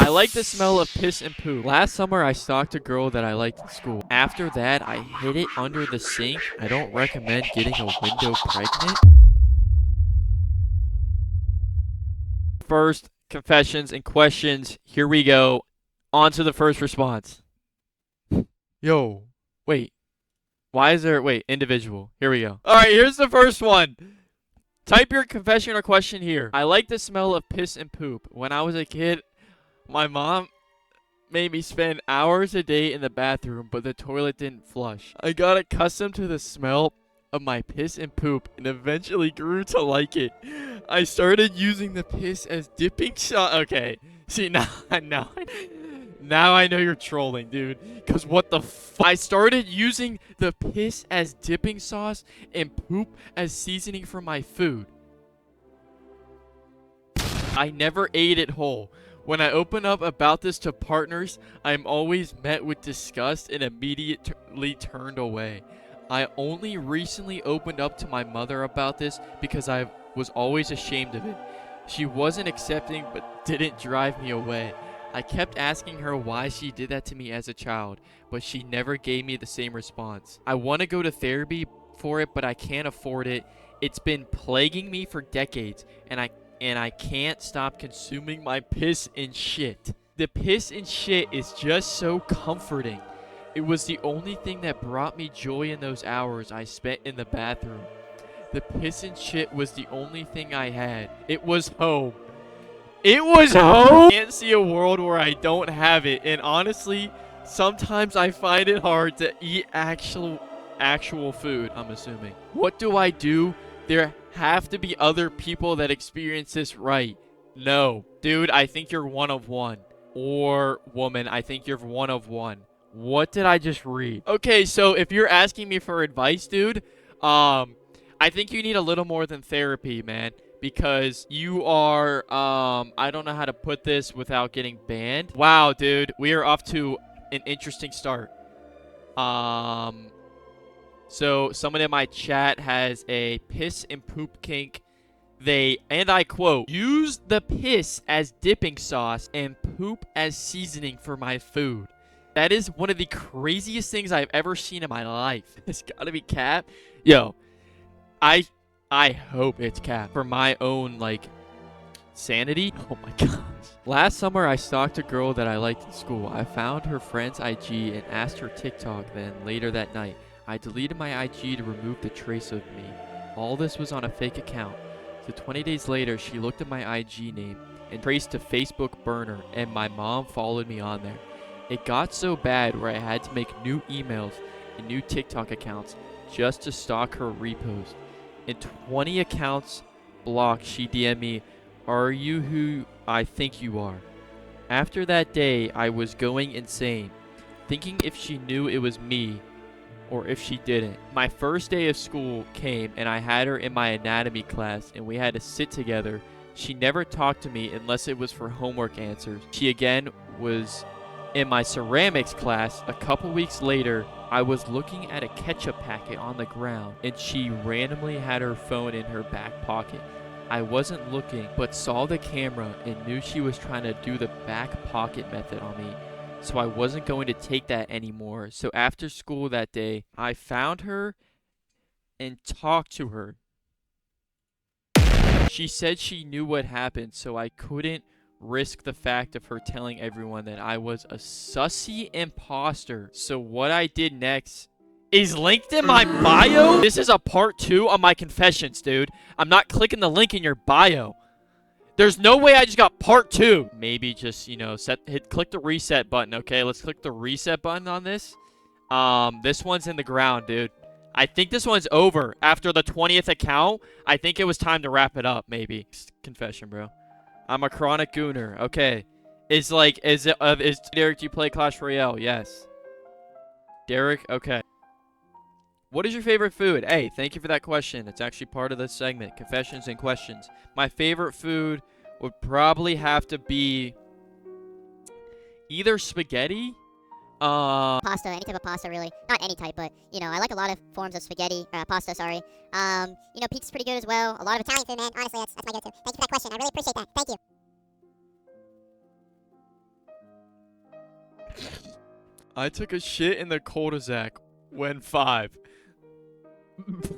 I like the smell of piss and poop. Last summer, I stalked a girl that I liked in school. After that, I hid it under the sink. I don't recommend getting a window pregnant. First, confessions and questions. Here we go. On to the first response. Yo, wait. Why is there, wait, individual. Here we go. All right, here's the first one. Type your confession or question here. I like the smell of piss and poop. When I was a kid, my mom made me spend hours a day in the bathroom, but the toilet didn't flush. I got accustomed to the smell of my piss and poop and eventually grew to like it. I started using the piss as dipping sauce. Okay, see, now I know you're trolling, dude. Because what the I started using the piss as dipping sauce and poop as seasoning for my food. I never ate it whole. When I open up about this to partners, I'm always met with disgust and immediately turned away. I only recently opened up to my mother about this because I was always ashamed of it. She wasn't accepting but didn't drive me away. I kept asking her why she did that to me as a child, but she never gave me the same response. I want to go to therapy for it, but I can't afford it. It's been plaguing me for decades, and I can't stop consuming my piss and shit. The piss and shit is just so comforting. It was the only thing that brought me joy in those hours I spent in the bathroom. The piss and shit was the only thing I had. It was home. It was home! I can't see a world where I don't have it, and honestly, sometimes I find it hard to eat actual food, I'm assuming. What do I do? There have to be other people that experience this, right? No. Dude, I think you're one of one. Or woman, I think you're one of one. What did I just read? Okay, so if you're asking me for advice, dude, I think you need a little more than therapy, man. Because you are, I don't know how to put this without getting banned. Wow, dude, we are off to an interesting start. So someone in my chat has a piss and poop kink. They, and I quote, use the piss as dipping sauce and poop as seasoning for my food. That is one of the craziest things I've ever seen in my life. It's gotta be cap. Yo, I hope it's cap for my own, like, sanity. Oh my gosh. Last summer, I stalked a girl that I liked in school. I found her friend's IG and asked her TikTok. Then later that night, I deleted my IG to remove the trace of me. All this was on a fake account. So 20 days later, she looked at my IG name and traced to Facebook burner, and my mom followed me on there. It got so bad where I had to make new emails and new TikTok accounts just to stalk her repost. In 20 accounts blocked, she DM'd me, "Are you who I think you are?" After that day, I was going insane, thinking if she knew it was me or if she didn't. My first day of school came and I had her in my anatomy class and we had to sit together. She never talked to me unless it was for homework answers. She again was in my ceramics class. A couple weeks later, I was looking at a ketchup packet on the ground and she randomly had her phone in her back pocket. I wasn't looking, but saw the camera and knew she was trying to do the back pocket method on me. So I wasn't going to take that anymore. So after school that day, I found her and talked to her. She said she knew what happened, so I couldn't risk the fact of her telling everyone that I was a sussy imposter. So what I did next is linked in my bio. This is a part 2 of my confessions, dude. I'm not clicking the link in your bio. There's no way I just got part 2. Maybe just, you know, click the reset button, okay? Let's click the reset button on this. This one's in the ground, dude. I think this one's over. After the 20th account, I think it was time to wrap it up, maybe. Confession, bro. I'm a chronic gooner. Okay. Is Derek, do you play Clash Royale? Yes. Derek, okay. What is your favorite food? Hey, thank you for that question. It's actually part of this segment, confessions and questions. My favorite food would probably have to be either spaghetti. Pasta, any type of pasta, really. Not any type, but, you know, I like a lot of forms of spaghetti, pasta, sorry. You know, pizza's pretty good as well. A lot of Italian food, man. Honestly, that's my go-to. Thank you for that question. I really appreciate that. Thank you. I took a shit in the cul-de-sac when 5.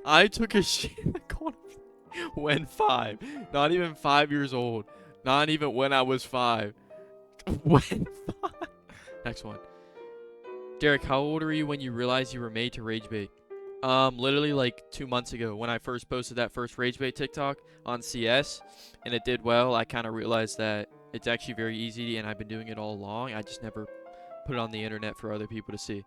I took a shit in the cul-de-sac when 5. Not even 5 years old. Not even when I was 5. When 5. Next one. Derek, how old were you when you realized you were made to rage bait? Literally like 2 months ago when I first posted that first rage bait TikTok on CS and it did well. I kind of realized that it's actually very easy and I've been doing it all along. I just never put it on the internet for other people to see.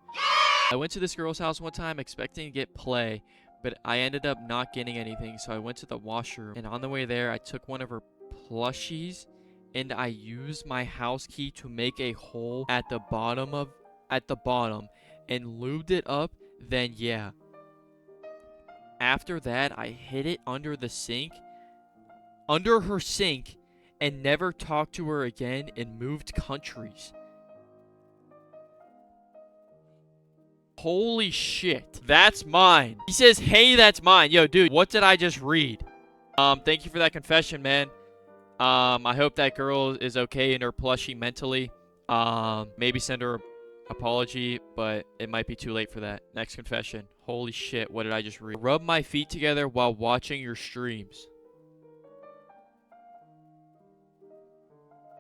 I went to this girl's house one time expecting to get play, but I ended up not getting anything, so I went to the washroom, and on the way there, I took one of her plushies, and I used my house key to make a hole at the bottom, and lubed it up, then yeah. After that, I hid it under her sink, and never talked to her again and moved countries. Holy shit. That's mine. He says, hey, that's mine. Yo, dude, what did I just read? Thank you for that confession, man. I hope that girl is okay in her plushie mentally. Maybe send her an apology, but it might be too late for that. Next confession. Holy shit, what did I just read? Rub my feet together while watching your streams.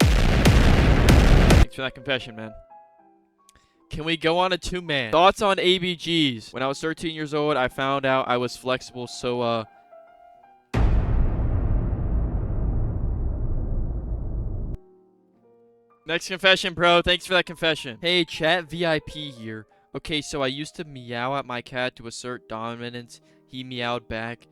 Thanks for that confession, man. Can we go on a 2-man? Thoughts on ABGs? When I was 13 years old, I found out I was flexible, so, Next confession, bro. Thanks for that confession. Hey, chat VIP here. Okay, so I used to meow at my cat to assert dominance. He meowed back.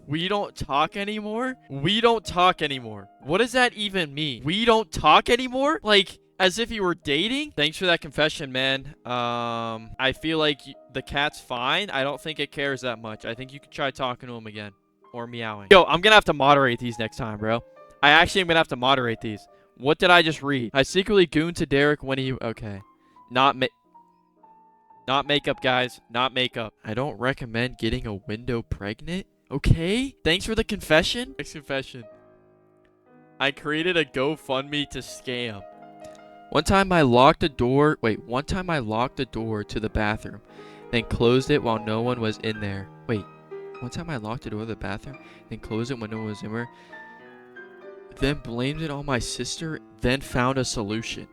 We don't talk anymore? We don't talk anymore. What does that even mean? We don't talk anymore? Like, as if you were dating? Thanks for that confession, man. I feel like the cat's fine. I don't think it cares that much. I think you could try talking to him again. Or meowing. Yo, I'm gonna have to moderate these next time, bro. I actually am gonna have to moderate these. What did I just read? I secretly gooned to Derek when he... Okay. Not makeup, guys. Not makeup. I don't recommend getting a window pregnant. Okay? Thanks for the confession. Next confession. I created a GoFundMe to scam. One time I locked the door to the bathroom, then closed it while no one was in there. One time I locked the door to the bathroom, then closed it when no one was in there, then blamed it on my sister, then found a solution.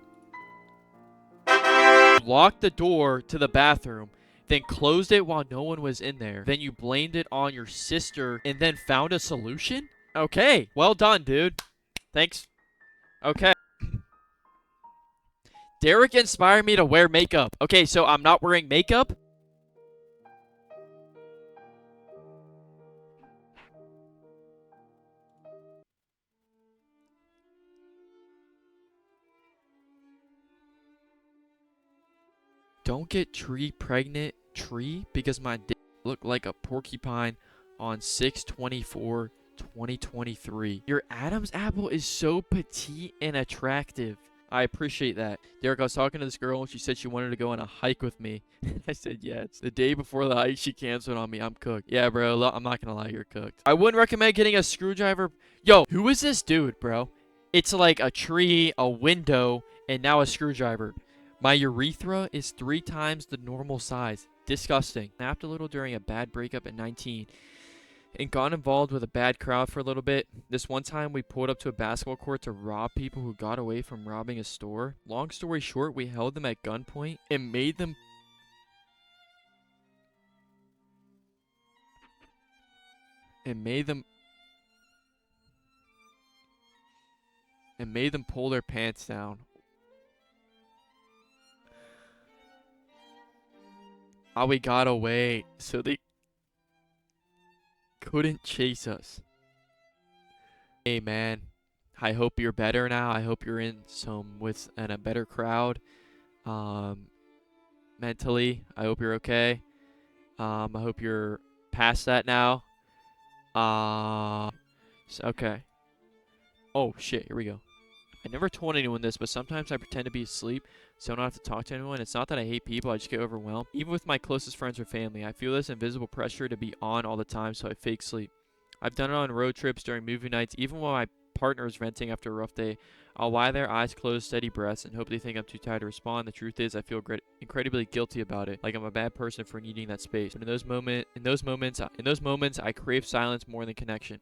Locked the door to the bathroom, then closed it while no one was in there. Then you blamed it on your sister and then found a solution? Okay, well done, dude. Thanks. Okay. Derek inspired me to wear makeup. Okay, so I'm not wearing makeup? Don't get tree pregnant because my dick looked like a porcupine on 6/24/2023. Your Adam's apple is so petite and attractive. I appreciate that. Derek, I was talking to this girl and she said she wanted to go on a hike with me. I said yes. The day before the hike, she canceled on me. I'm cooked. Yeah, bro. I'm not gonna lie, you're cooked. I wouldn't recommend getting a screwdriver. Yo, who is this dude, bro? It's like a tree, a window, and now a screwdriver. My urethra is 3 times the normal size. Disgusting. Napped a little during a bad breakup at 19 and got involved with a bad crowd for a little bit. This one time we pulled up to a basketball court to rob people who got away from robbing a store. Long story short, we held them at gunpoint and made them pull their pants down. How we got away so they couldn't chase us. Hey man, I hope you're better now. I hope you're in a better crowd. Mentally, I hope you're okay. I hope you're past that now. Okay. Oh shit, here we go. I never told anyone this, but sometimes I pretend to be asleep so I don't have to talk to anyone. It's not that I hate people, I just get overwhelmed. Even with my closest friends or family, I feel this invisible pressure to be on all the time, so I fake sleep. I've done it on road trips, during movie nights, even while my partner is venting after a rough day, I'll lie there, eyes closed, steady breaths, and hope they think I'm too tired to respond. The truth is, I feel incredibly guilty about it, like I'm a bad person for needing that space. But in those moments, I crave silence more than connection.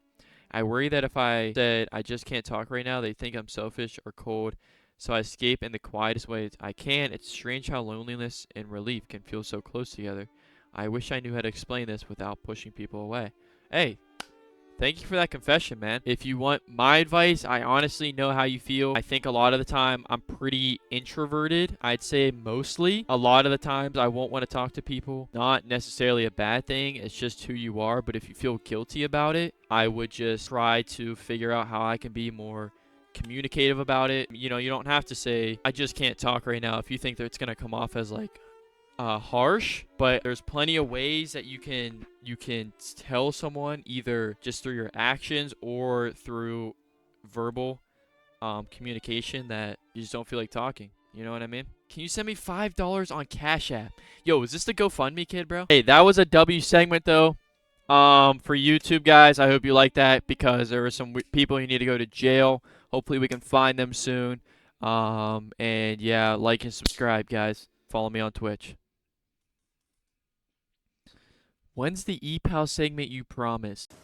I worry that if I said I just can't talk right now, they think I'm selfish or cold. So I escape in the quietest way I can. It's strange how loneliness and relief can feel so close together. I wish I knew how to explain this without pushing people away. Hey, thank you for that confession, man. If you want my advice, I honestly know how you feel. I think a lot of the time I'm pretty introverted. I'd say mostly. A lot of the times I won't want to talk to people. Not necessarily a bad thing. It's just who you are. But if you feel guilty about it, I would just try to figure out how I can be more communicative about it. You know, you don't have to say, I just can't talk right now if you think that it's going to come off as like harsh, but there's plenty of ways that you can tell someone, either just through your actions or through verbal communication, that you just don't feel like talking. You know what I mean? Can you send me $5 on Cash App? Yo, is this the GoFundMe kid, bro? Hey, that was a W segment though. For YouTube guys, I hope you like that, because there were some people who need to go to jail. Hopefully we can find them soon. And yeah, like and subscribe, guys. Follow me on Twitch. When's the E-Pal segment you promised?